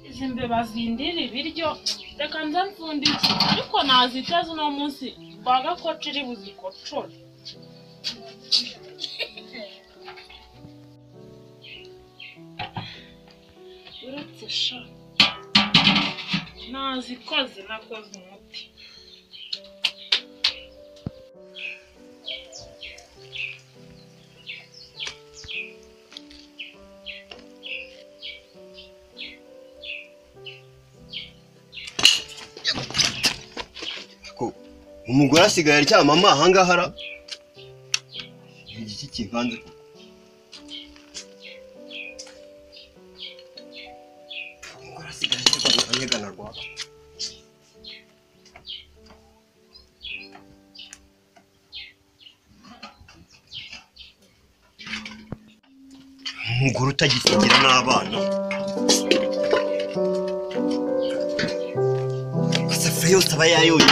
Izi mbeba zindira ibiryo reka nze mfundike ariko naziteze uno munsi bagakoca iri buzikocore uretse sha nazikoze nakoze umuti umugore asigaye aryama amahanga hara igiki kivanze umugore asigaye anyeganarwa umugore utagisigira n'abana asafuriya yose aba yayoye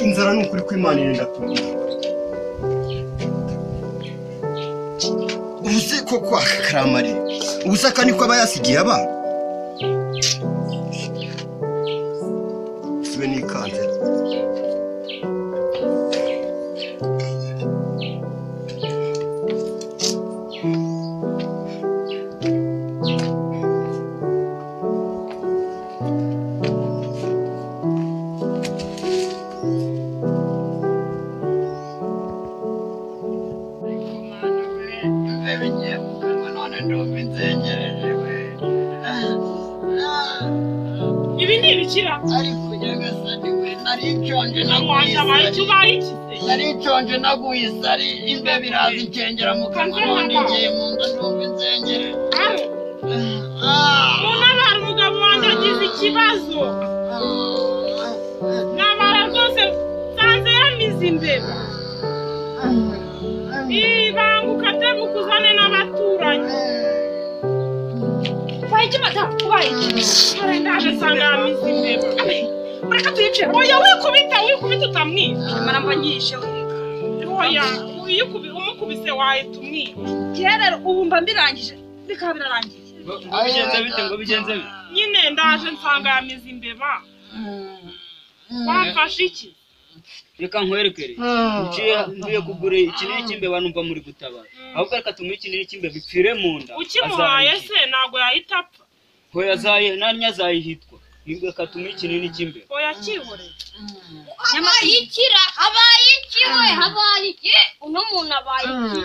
inzara nukuri kw'Imana irenda kumira ubuze koko akaramari ubusaka niko aba yasigiye abana sibe nikanze nariconje naguyisari imbe biraza incengera mu kanwa none ngiye mu nda ndumva inzengere unabara umugabo wanjye agize ikibazo nabara rwose nsanze yamize imbeba ibanguka temukuzane n'abaturanyi iki mata kubaye iki ndaje nsanga yamize imbeba Mureka tuyice. Oya wikubita utamwica. Mara mbanyishe. Oya umukubise waye tumwica. Kera ubu mba mbirangije. Bikaba birarangiye. Ngo bigenze bite? Nyine ndaje nsanga yamize imbeba. Wamfashe iki? Reka nkwerekere. Ngiye kugura ikinini cy'imbeba numva muri gutabara. Ahubwo reka tumuhe ikinini cy'imbeba bipfire mu nda. Ukimuhaye se nago yahita apfa. Hoya nanya zayihitwa. Nibwo katumuhe ikinini cy'imbeba. Oya kihore. Habaye ikira, habaye ikiwe, habaye iki? Uno muntu abaye iki?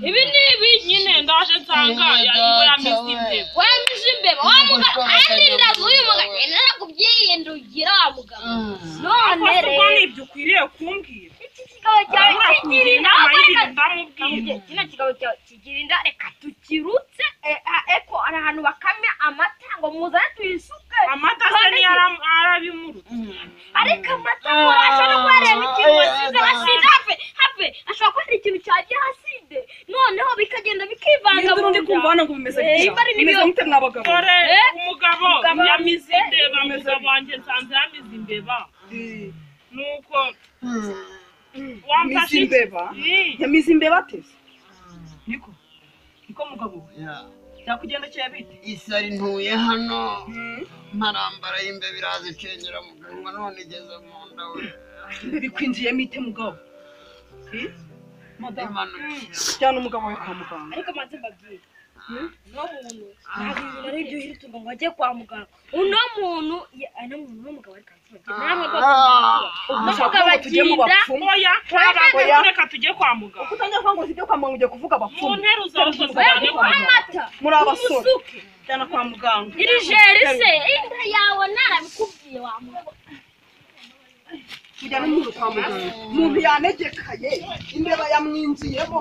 Ibi nibi nyine ndaje nsanga yamize imbeba. Wamize imbeba, wamuga andi ndazo uyu muga narakubyiye ndugira wamuga. None rero nibyo ukwiriye kumbwira. Kino kigabo kigirinda reka tukirutse eko ari ahantu bakamya amata ngo muzane tuyisuke amata se ni arabimurutse ariko amata ashobora kwareba ikintu kiza asidafe hafe ashobora kwari ikintu cyaje haside noneho bikagenda bikivanga mu ndi kumvana ngo bimeze bimeze mute mwabagabo umugabo yamize imbeba umugabo wanjye nsanze yamize imbeba nuko wamfashe imbeba yamize imbeba ateze niko mugabo yakugendekeye bite isari ntuye hano marambara y'imbeba iraza icengera mu kanwa none igeze mu nda we bikwinjiyemo ite mugabo madame cyane umugabo we kwa muganga ariko maze mbabwire no muntu ntabwo ari byo hiri tungo ngajye kwa muganga uno muntu n'umugabo ari kanzu namwe umugabo tujye mu bapfumu oya reka tujye kwa muganga kutangira kwango sibyo kwa muganga ujye kuvuga abapfumu mu nteru zawe amata muri abasore cyane kwa muganga iri jeri se inda yawe narabikubwiye wa mugabo kujya n'umuntu kwa muganga umuntu yanegekaye imbeba yamwinjiyemo